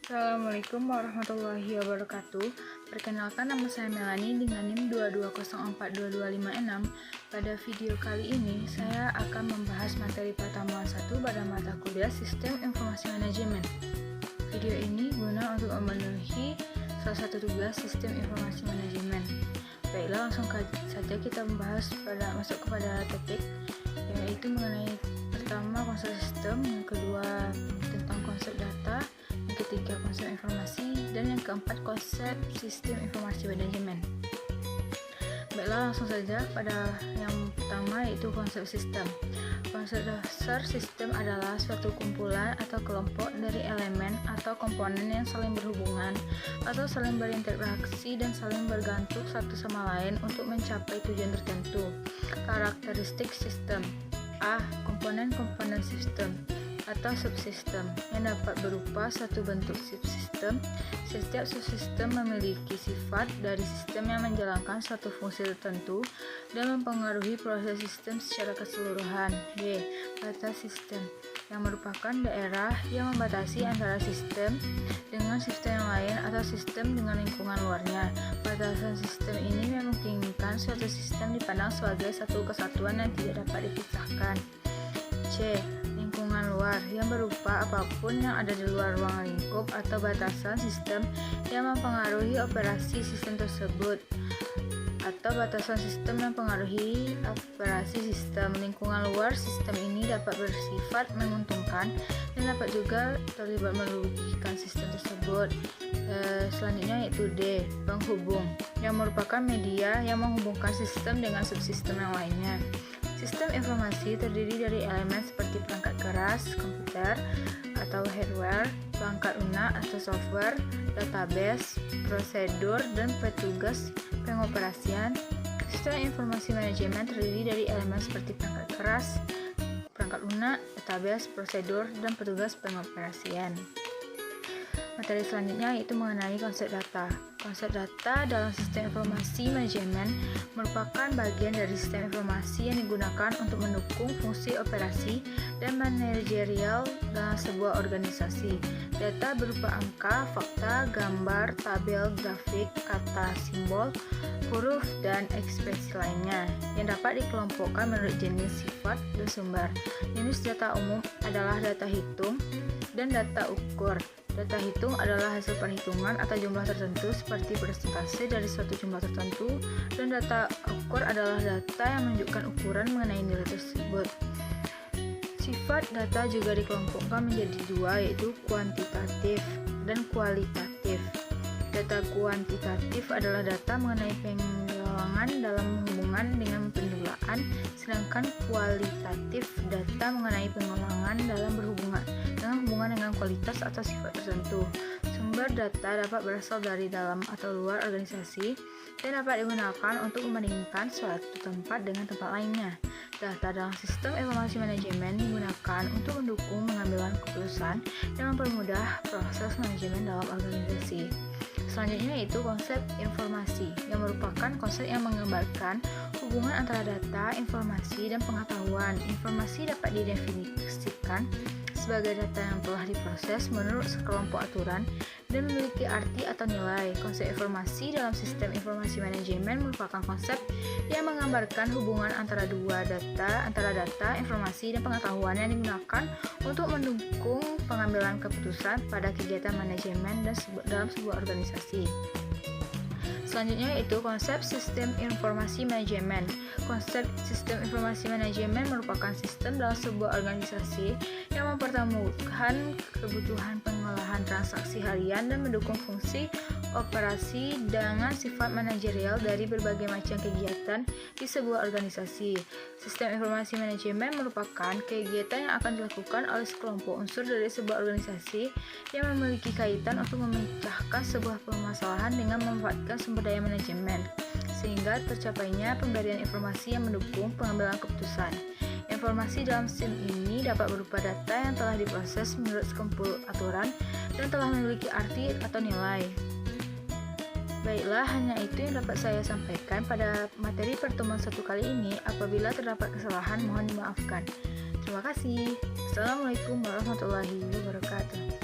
Assalamualaikum warahmatullahi wabarakatuh. Perkenalkan, nama saya Melani dengan NIM 220422556. Pada video kali ini, saya akan membahas materi pertemuan 1 pada mata kuliah Sistem Informasi Manajemen. Video ini guna untuk memenuhi salah satu tugas Sistem Informasi Manajemen. Baiklah, langsung saja kita masuk kepada topik, yaitu mengenai pertama konsep sistem, yang kedua tentang konsep data, yang ketiga konsep informasi, dan yang keempat konsep sistem informasi manajemen. Baiklah, langsung saja pada yang pertama, yaitu konsep sistem. Konsep dasar sistem adalah suatu kumpulan atau kelompok dari elemen atau komponen yang saling berhubungan atau saling berinteraksi dan saling bergantung satu sama lain untuk mencapai tujuan tertentu. Karakteristik sistem: A. Komponen-komponen sistem atau subsistem yang dapat berupa satu bentuk subsistem. Setiap subsistem memiliki sifat dari sistem yang menjalankan suatu fungsi tertentu dan mempengaruhi proses sistem secara keseluruhan. B. Batas sistem, yang merupakan daerah yang membatasi antara sistem dengan sistem yang lain atau sistem dengan lingkungan luarnya. Batasan sistem ini memungkinkan suatu sistem dipandang sebagai satu kesatuan yang tidak dapat dipisahkan. C. Lingkungan luar, yang berupa apapun yang ada di luar ruang lingkup atau batasan sistem yang mempengaruhi operasi sistem tersebut, atau batasan sistem yang mempengaruhi operasi sistem. Lingkungan luar sistem ini dapat bersifat menguntungkan dan dapat juga terlibat merugikan sistem tersebut. Selanjutnya yaitu D. Penghubung, yang merupakan media yang menghubungkan sistem dengan subsistem yang lainnya. Sistem informasi terdiri dari elemen seperti perangkat keras, komputer atau hardware, perangkat lunak atau software, database, prosedur, dan petugas pengoperasian. Sistem informasi manajemen terdiri dari elemen seperti perangkat keras, perangkat lunak, database, prosedur, dan petugas pengoperasian. Materi selanjutnya yaitu mengenai konsep data. Konsep data dalam sistem informasi manajemen merupakan bagian dari sistem informasi yang digunakan untuk mendukung fungsi operasi dan manajerial dalam sebuah organisasi. Data berupa angka, fakta, gambar, tabel, grafik, kata, simbol, huruf, dan ekspresi lainnya yang dapat dikelompokkan menurut jenis, sifat, dan sumber. Jenis data umum adalah data hitung dan data ukur. Data hitung adalah hasil perhitungan atau jumlah tertentu seperti persentase dari suatu jumlah tertentu, dan data ukur adalah data yang menunjukkan ukuran mengenai nilai tersebut. Sifat data juga dikelompokkan menjadi dua, yaitu kuantitatif dan kualitatif. Data kuantitatif adalah data mengenai penggalangan dalam hubungan dengan penjualan, sedangkan kualitatif data mengenai penggalangan dalam hubungan dengan kualitas atau sifat tertentu. Sumber data dapat berasal dari dalam atau luar organisasi dan dapat digunakan untuk membandingkan suatu tempat dengan tempat lainnya. Data dalam sistem informasi manajemen digunakan untuk mendukung pengambilan keputusan dan mempermudah proses manajemen dalam organisasi. Selanjutnya yaitu konsep informasi, yang merupakan konsep yang menggambarkan hubungan antara data, informasi, dan pengetahuan. Informasi dapat didefinisikan sebagai data yang telah diproses menurut sekelompok aturan dan memiliki arti atau nilai. Konsep informasi dalam sistem informasi manajemen merupakan konsep yang menggambarkan hubungan antara data, informasi, dan pengetahuan yang digunakan untuk mendukung pengambilan keputusan pada kegiatan manajemen dan dalam sebuah organisasi. Selanjutnya yaitu konsep sistem informasi manajemen. Konsep sistem informasi manajemen merupakan sistem dalam sebuah organisasi yang mempertemukan kebutuhan pengolahan transaksi harian dan mendukung fungsi operasi dengan sifat manajerial dari berbagai macam kegiatan di sebuah organisasi. Sistem informasi manajemen merupakan kegiatan yang akan dilakukan oleh sekelompok unsur dari sebuah organisasi yang memiliki kaitan untuk memecahkan sebuah permasalahan dengan memanfaatkan sumber daya manajemen, sehingga tercapainya pemberian informasi yang mendukung pengambilan keputusan. Informasi dalam sistem ini dapat berupa data yang telah diproses menurut sekelompok aturan dan telah memiliki arti atau nilai. Baiklah, hanya itu yang dapat saya sampaikan pada materi pertemuan 1 kali ini. Apabila terdapat kesalahan, mohon dimaafkan. Terima kasih. Assalamualaikum warahmatullahi wabarakatuh.